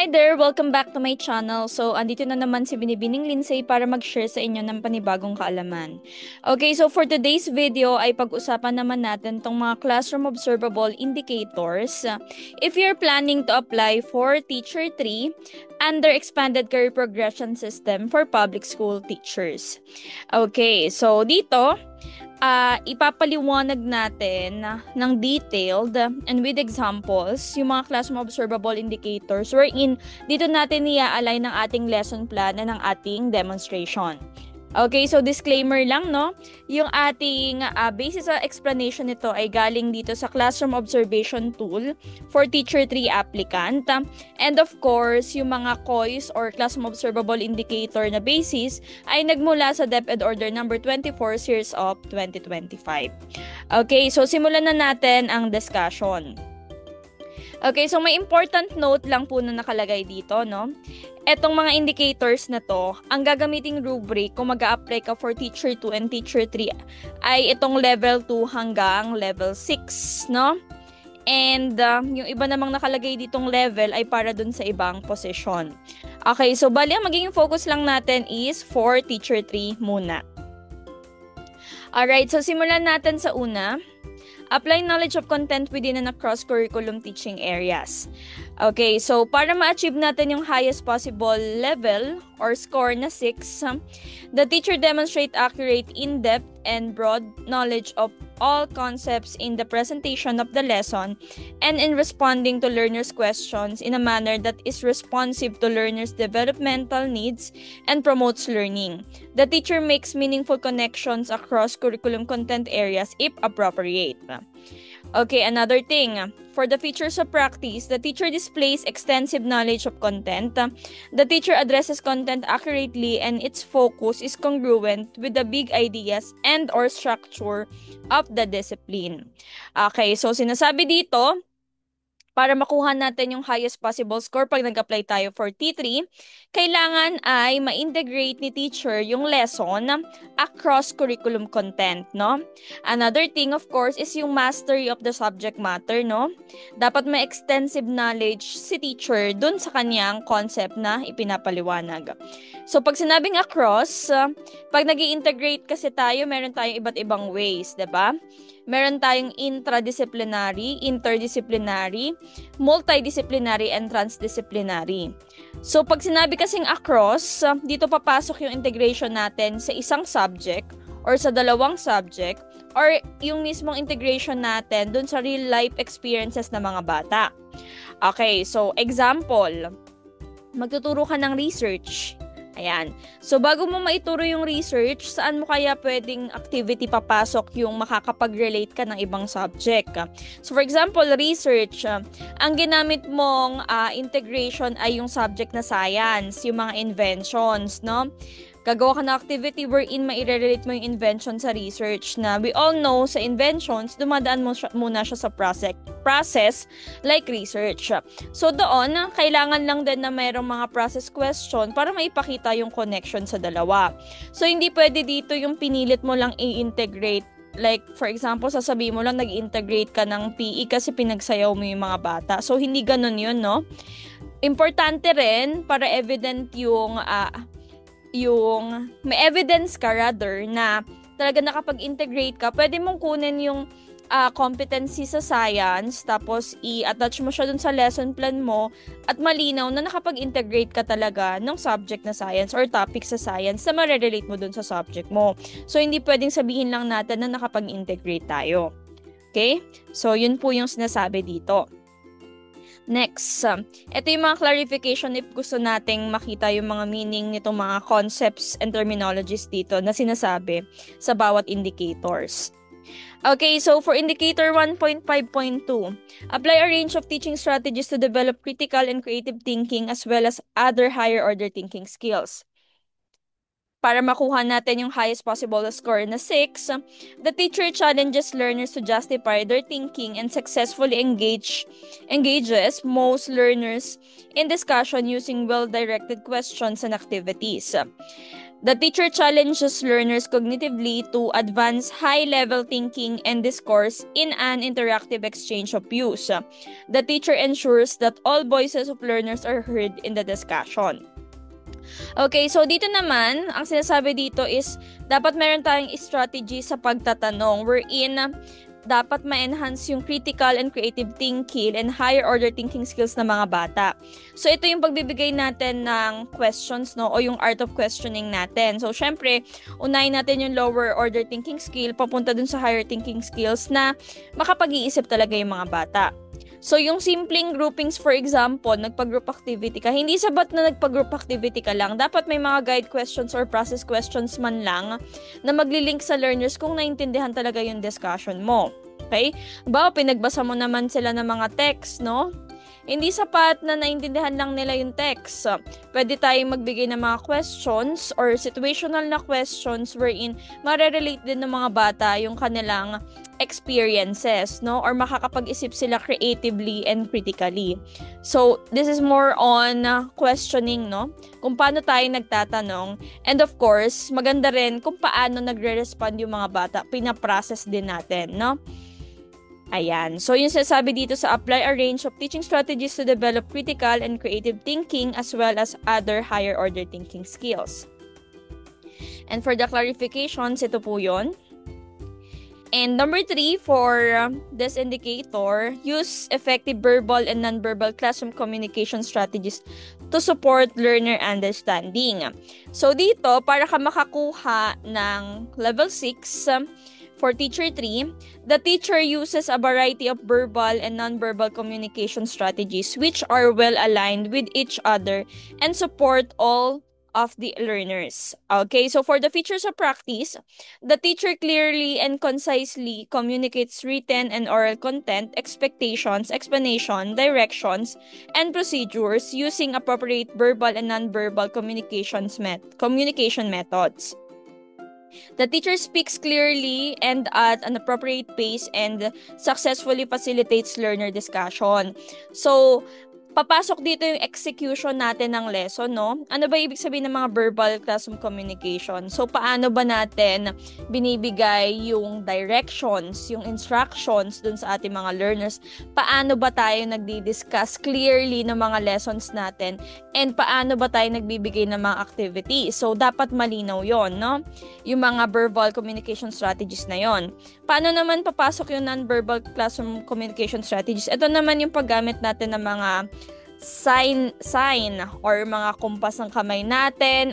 Hi there! Welcome back to my channel. So, andito na naman si Binibining Lindsay para mag-share sa inyo ng panibagong kaalaman. Okay, so for today's video ay pag-usapan naman natin tong mga classroom observable indicators. If you're planning to apply for Teacher 3 under Expanded Career Progression System for Public School Teachers. Okay, so dito, ipapaliwanag natin ng detailed and with examples yung mga classroom observable indicators wherein dito natin i-align ng ating lesson plan and ng ating demonstration. Okay, so disclaimer lang, no? Yung ating basis sa explanation nito ay galing dito sa Classroom Observation Tool for Teacher 3 applicant. And of course, yung mga COIS or Classroom Observable Indicator na basis ay nagmula sa DepEd Order number 24 Series of 2025. Okay, so simulan na natin ang discussion. Okay, so may important note lang po na nakalagay dito, no? Etong mga indicators na to, ang gagamiting rubric kung mag-a-apply ka for Teacher 2 and Teacher 3 ay itong level 2 hanggang level 6, no? And yung iba namang nakalagay ditong level ay para dun sa ibang position. Okay, so bali ang magiging focus lang natin is for Teacher 3 muna. Alright, so simulan natin sa una. Apply knowledge of content within and across curriculum teaching areas. Okay, so para ma-achieve natin yung highest possible level or score na 6, the teacher demonstrate accurate, in-depth, and broad knowledge of all concepts in the presentation of the lesson and in responding to learners' questions in a manner that is responsive to learners' developmental needs and promotes learning. The teacher makes meaningful connections across curriculum content areas if appropriate. Okay, another thing. For the features of practice, the teacher displays extensive knowledge of content. The teacher addresses content accurately and its focus is congruent with the big ideas and or structure of the discipline. Okay, so sinasabi dito, para makuha natin yung highest possible score pag nag-apply tayo for T3, kailangan ay ma-integrate ni teacher yung lesson across curriculum content, no? Another thing, of course, is yung mastery of the subject matter, no? Dapat may extensive knowledge si teacher dun sa kanyang concept na ipinapaliwanag. So, pag sinabing across, pag nag-i-integrate kasi tayo, meron tayong iba't ibang ways, diba? Meron tayong intradisciplinary, interdisciplinary, multidisciplinary, and transdisciplinary. So, pag sinabi kasing across, dito papasok yung integration natin sa isang subject or sa dalawang subject or yung mismong integration natin dun sa real life experiences ng mga bata. Okay, so example, magtuturo ka ng research. Ayan. So, bago mo maituro yung research, saan mo kaya pwedeng activity papasok yung makakapag-relate ka ng ibang subject? So, for example, research, ang ginamit mong integration ay yung subject na science, yung mga inventions, no? Gagawa ka ng activity wherein maire-relate mo yung invention sa research na we all know sa inventions, dumadaan muna siya sa process like research. So doon, kailangan lang din na mayroong mga process question para maipakita yung connection sa dalawa. So hindi pwede dito yung pinilit mo lang i-integrate. Like, for example, sasabihin mo lang nag-integrate ka ng PE kasi pinagsayaw mo yung mga bata. So hindi ganun yun, no? Importante rin para evident yung may evidence ka rather na talaga nakapag-integrate ka, pwede mong kunin yung competency sa science tapos i-attach mo siya dun sa lesson plan mo at malinaw na nakapag-integrate ka talaga ng subject na science or topic sa science na ma-relate mo dun sa subject mo. So, hindi pwedeng sabihin lang natin na nakapag-integrate tayo. Okay? So, yun po yung sinasabi dito. Next, ito yung mga clarification if gusto nating makita yung mga meaning nitong mga concepts and terminologies dito na sinasabi sa bawat indicators. Okay, so for indicator 1.5.2, apply a range of teaching strategies to develop critical and creative thinking as well as other higher order thinking skills. Para makuha natin yung highest possible score na 6, the teacher challenges learners to justify their thinking and successfully engages most learners in discussion using well-directed questions and activities. The teacher challenges learners cognitively to advance high-level thinking and discourse in an interactive exchange of views. The teacher ensures that all voices of learners are heard in the discussion. Okay, so dito naman, ang sinasabi dito is dapat meron tayong strategy sa pagtatanong wherein dapat ma-enhance yung critical and creative thinking and higher order thinking skills ng mga bata. So ito yung pagbibigay natin ng questions, no, o yung art of questioning natin. So syempre, unahin natin yung lower order thinking skill papunta dun sa higher thinking skills na makapag-iisip talaga yung mga bata. So, yung simpleng groupings, for example, nagpa-group activity ka, hindi sapat na nagpa-group activity ka lang. Dapat may mga guide questions or process questions man lang na magli-link sa learners kung naintindihan talaga yung discussion mo. Okay? Ba, pinagbasa mo naman sila ng mga text, no? Hindi sapat na naintindihan lang nila yung text. Pwede tayong magbigay ng mga questions or situational na questions wherein marerelate din ng mga bata yung kanilang experiences, no? Or makakapag-isip sila creatively and critically. So, this is more on questioning, no? Kung paano tayo nagtatanong. And of course, maganda rin kung paano nagre-respond yung mga bata. Pinaprocess din natin, no? Ayan. So, yung sinasabi dito sa apply a range of teaching strategies to develop critical and creative thinking as well as other higher order thinking skills. And for the clarifications, ito po yun. And number 3, for this indicator, use effective verbal and nonverbal classroom communication strategies to support learner understanding. So, dito, para ka makakuha ng level 6, for teacher 3, the teacher uses a variety of verbal and nonverbal communication strategies which are well aligned with each other and support all of the learners. Okay, so for the features of practice, the teacher clearly and concisely communicates written and oral content, expectations, explanation, directions, and procedures using appropriate verbal and nonverbal communication methods. The teacher speaks clearly and at an appropriate pace and successfully facilitates learner discussion. So, papasok dito yung execution natin ng lesson, no? Ano ba ibig sabihin ng mga verbal classroom communication? So, paano ba natin binibigay yung directions, yung instructions dun sa ating mga learners? Paano ba tayo nagdi-discuss clearly ng mga lessons natin? And paano ba tayo nagbibigay ng mga activities? So, dapat malinaw yon, no? Yung mga verbal communication strategies na yon. Paano naman papasok yung non-verbal classroom communication strategies? Ito naman yung paggamit natin ng mga sign or mga kumpas ng kamay natin,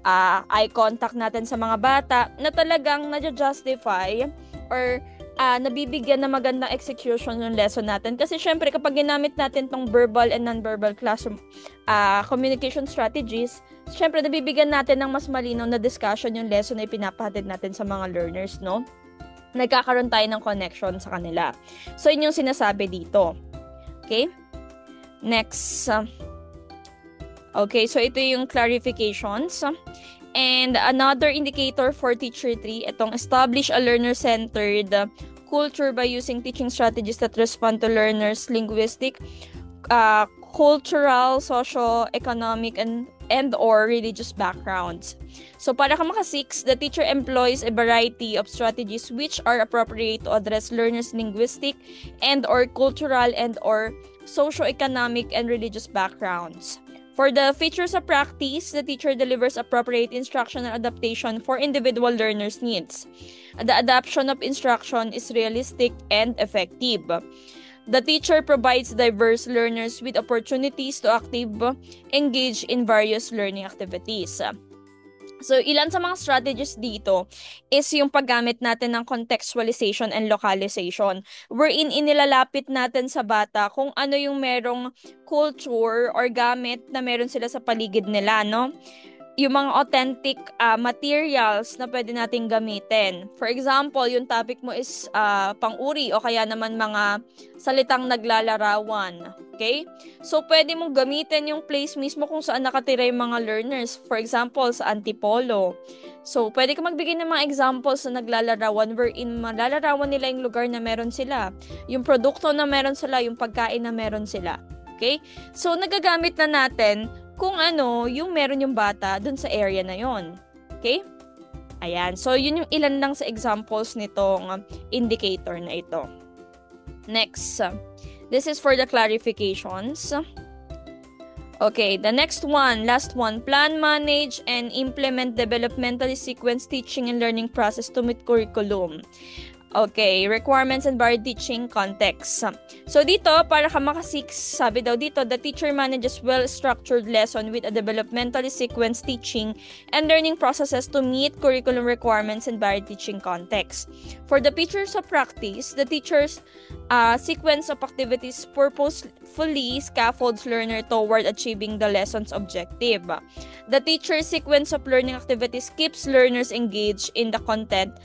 eye contact natin sa mga bata na talagang na-justify or nabibigyan na magandang execution yung lesson natin. Kasi syempre kapag ginamit natin tong verbal and non-verbal classroom communication strategies, syempre nabibigyan natin ng mas malinaw na discussion yung lesson na ipinapahatid natin sa mga learners, no? Nagkakaroon tayo ng connection sa kanila. So, yun yung sinasabi dito. Okay? Next. Okay, so ito yung clarifications. And another indicator for teacher 3, itong establish a learner-centered culture by using teaching strategies that respond to learners' linguistic, cultural, socio-economic, and or religious backgrounds. So para ka maka-6, the teacher employs a variety of strategies which are appropriate to address learners' linguistic and or cultural and or socio-economic and religious backgrounds. For the features of practice, the teacher delivers appropriate instruction and adaptation for individual learners' needs. The adaptation of instruction is realistic and effective. The teacher provides diverse learners with opportunities to actively engage in various learning activities. So, ilan sa mga strategies dito is yung paggamit natin ng contextualization and localization, wherein inilalapit natin sa bata kung ano yung merong culture or gamit na meron sila sa paligid nila, no? Yung mga authentic materials na pwede nating gamitin. For example, yung topic mo is pang-uri o kaya naman mga salitang naglalarawan. Okay? So, pwede mong gamitin yung place mismo kung saan nakatira yung mga learners. For example, sa Antipolo. So, pwede ka magbigay ng mga examples na naglalarawan wherein malalarawan nila yung lugar na meron sila. Yung produkto na meron sila, yung pagkain na meron sila. Okay? So, nagagamit na natin kung ano yung meron yung bata dun sa area na yon. Okay? Ayan. So, yun yung ilan lang sa examples nitong indicator na ito. Next. This is for the clarifications. Okay, the next one, last one, plan, manage, and implement developmentally sequenced teaching and learning process to meet curriculum. Okay, requirements and varied teaching context. So dito, para ka maka-6, sabi daw dito, the teacher manages well-structured lesson with a developmentally sequenced teaching and learning processes to meet curriculum requirements and varied teaching context. For the features of practice, the teacher's sequence of activities purposefully scaffolds learner toward achieving the lesson's objective. The teacher's sequence of learning activities keeps learners engaged in the content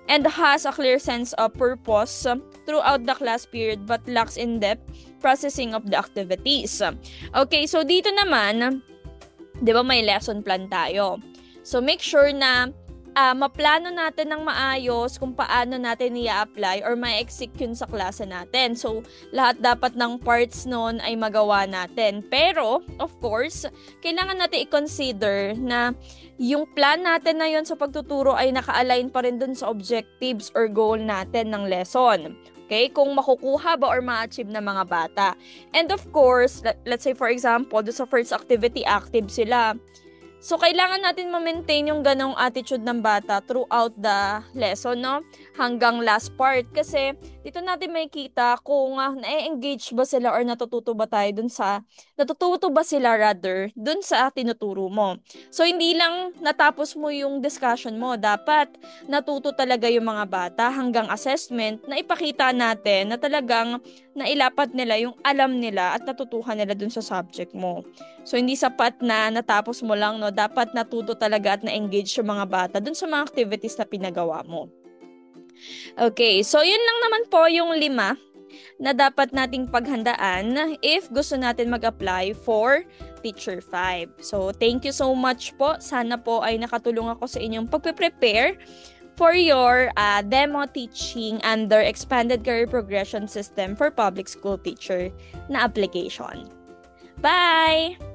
and has a clear sense of purpose throughout the class period but lacks in-depth processing of the activities. Okay, so dito naman, di ba may lesson plan tayo? So make sure na maplano natin ng maayos kung paano natin i-apply or ma-execute sa klase natin. So, lahat dapat ng parts nun ay magawa natin. Pero, of course, kailangan natin i-consider na yung plan natin na yun sa pagtuturo ay naka-align pa rin dun sa objectives or goal natin ng lesson. Okay? Kung makukuha ba or ma-achieve ng mga bata. And of course, let's say for example, do sa first activity, active sila. So, kailangan natin ma-maintain yung ganong attitude ng bata throughout the lesson, no? Hanggang last part. Kasi, dito natin makikita kung na-engage ba sila or natututo ba sila dun sa tinuturo mo. So, hindi lang natapos mo yung discussion mo. Dapat natuto talaga yung mga bata hanggang assessment na ipakita natin na talagang nailapat nila yung alam nila at natutuhan nila dun sa subject mo. So, hindi sapat na natapos mo lang, no? Dapat natuto talaga at na-engage yung mga bata dun sa mga activities na pinagawa mo. Okay, so yun lang naman po yung 5 na dapat nating paghandaan if gusto natin mag-apply for Teacher 5. So, thank you so much po. Sana po ay nakatulong ako sa inyong pagpe-prepare for your demo teaching under Expanded Career Progression System for Public School Teacher na application. Bye!